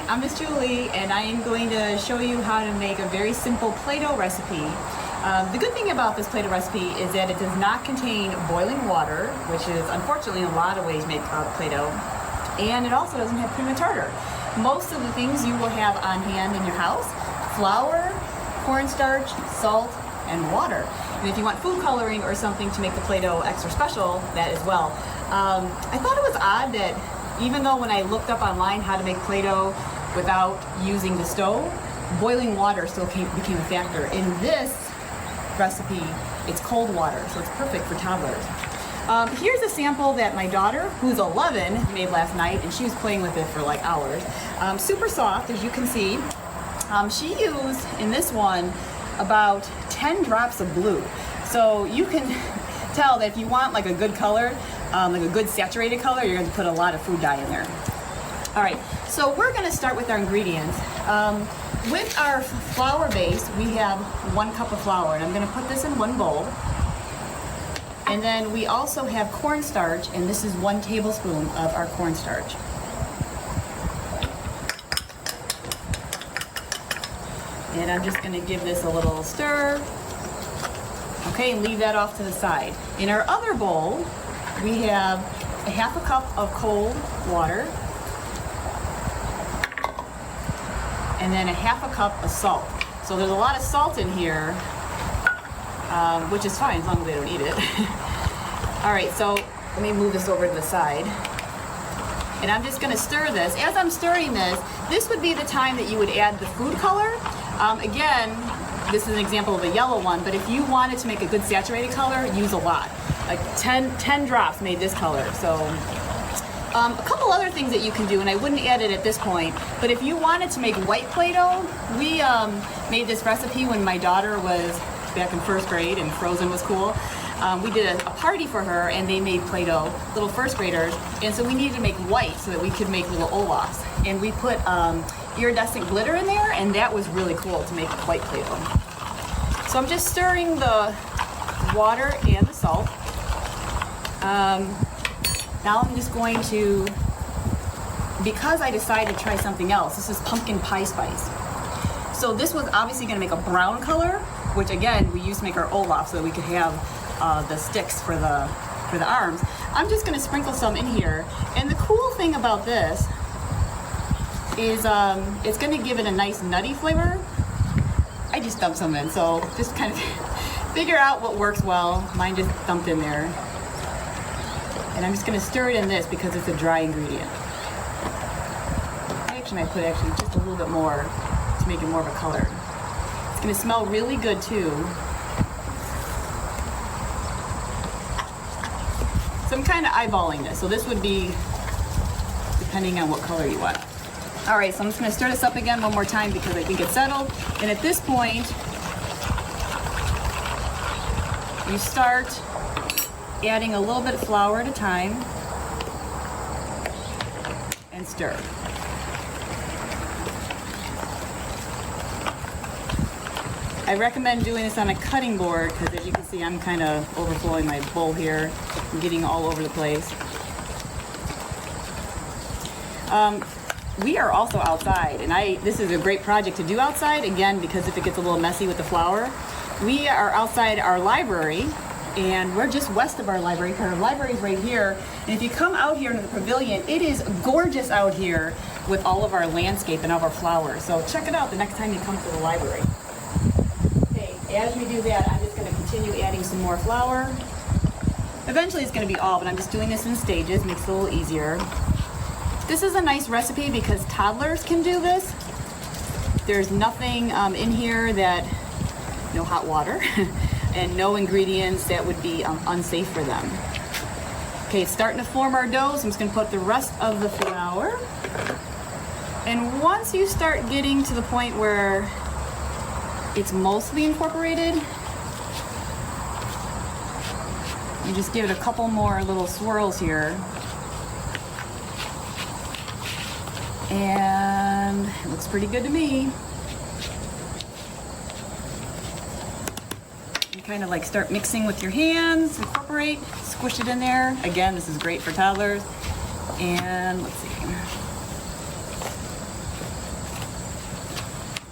I'm Miss Julie, and I am going to show you how to make a very simple Play-Doh recipe. The good thing about this Play-Doh recipe is that it does not contain boiling water, which is unfortunately in a lot of ways make Play-Doh, and it also doesn't have cream of tartar. Most of the things you will have on hand in your house: flour, cornstarch, salt, and water. And if you want food coloring or something to make the Play-Doh extra special, that as well. I thought it was odd that even though when I looked up online how to make Play-Doh without using the stove, boiling water still became a factor. In this recipe, it's cold water, so it's perfect for toddlers. Here's a sample that my daughter, who's 11, made last night, and she was playing with it for like hours. Super soft, as you can see. She used, in this one, about 10 drops of blue. So you can tell that if you want like a good color, like a good saturated color, you're going to put a lot of food dye in there. All right, so we're going to start with our ingredients. With our flour base, we have 1 cup of flour, and I'm going to put this in one bowl. And then we also have cornstarch, and this is 1 tablespoon of our cornstarch. And I'm just going to give this a little stir. Okay, and leave that off to the side. In our other bowl, we have a 1/2 cup of cold water, and then a 1/2 cup of salt. So there's a lot of salt in here, which is fine as long as they don't eat it. All right, so let me move this over to the side. And I'm just gonna stir this. As I'm stirring this, this would be the time that you would add the food color. Again, this is an example of a yellow one, but if you wanted to make a good saturated color, use a lot. Like 10 drops made this color. So a couple other things that you can do, and I wouldn't add it at this point, but if you wanted to make white Play-Doh, we made this recipe when my daughter was back in 1st grade and Frozen was cool. We did a party for her, and they made Play-Doh, little 1st graders, and so we needed to make white so that we could make little Olafs. And we put iridescent glitter in there, and that was really cool to make white Play-Doh. So I'm just stirring the water and the salt. Now I'm just going to, because I decided to try something else, this is pumpkin pie spice. So this was obviously going to make a brown color, which again we used to make our Olaf so that we could have the sticks for the arms. I'm just going to sprinkle some in here, and the cool thing about this is it's going to give it a nice nutty flavor. I just dumped some in, so just kind of figure out what works well. Mine just dumped in there. And I'm just going to stir it in this because it's a dry ingredient. Actually, I put just a little bit more to make it more of a color. It's going to smell really good too. So I'm kind of eyeballing this. So this would be depending on what color you want. All right, so I'm just going to stir this up again one more time because I think it's settled. And at this point, you start adding a little bit of flour at a time and stir. I recommend doing this on a cutting board because, as you can see, I'm kind of overflowing my bowl here and getting all over the place. We are also outside, and this is a great project to do outside, again, because if it gets a little messy with the flour. We are outside our library, and we're just west of our library. Our library is right here, and if you come out here into the pavilion, it is gorgeous out here with all of our landscape and all of our flowers. So check it out the next time you come to the library. Okay, as we do that, I'm just going to continue adding some more flour. Eventually it's going to be all, but I'm just doing this in stages, makes it a little easier. This is a nice recipe because toddlers can do this. There's nothing in here that, no hot water, and no ingredients that would be unsafe for them. Okay, it's starting to form our dough, so I'm just going to put the rest of the flour. And once you start getting to the point where it's mostly incorporated, you just give it a couple more little swirls here. And it looks pretty good to me. You kind of like start mixing with your hands, incorporate, squish it in there. Again, this is great for toddlers. And let's see.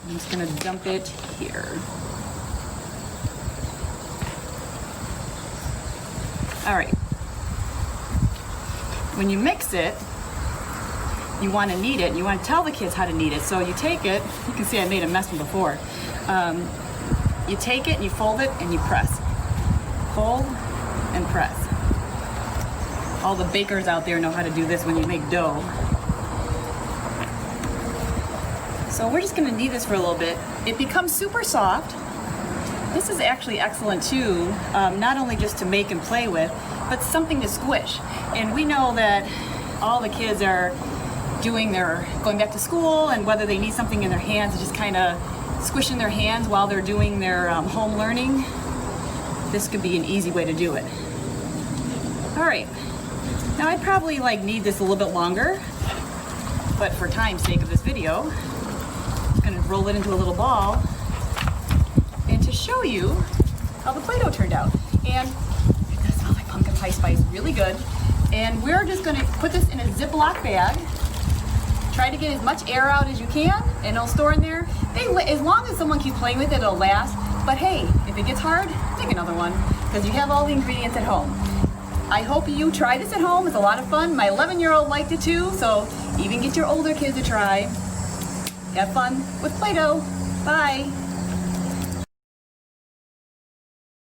I'm just gonna dump it here. All right. When you mix it, you want to knead it. You want to tell the kids how to knead it. So you take it. You can see I made a mess from before. You take it and you fold it and you press. Fold and press. All the bakers out there know how to do this when you make dough. So we're just going to knead this for a little bit. It becomes super soft. This is actually excellent too, not only just to make and play with, but something to squish. And we know that all the kids are going back to school, and whether they need something in their hands, just kind of squishing their hands while they're doing their home learning. This could be an easy way to do it. All right, now I'd probably knead this a little bit longer, but for time's sake of this video, I'm gonna roll it into a little ball and to show you how the Play-Doh turned out. And it does smell like pumpkin pie spice, really good. And we're just gonna put this in a Ziploc bag. Try to get as much air out as you can, and it'll store in there. As long as someone keeps playing with it, it'll last. But hey, if it gets hard, make another one, because you have all the ingredients at home. I hope you try this at home. It's a lot of fun. My 11-year-old liked it too, so even get your older kids to try. Have fun with Play-Doh. Bye.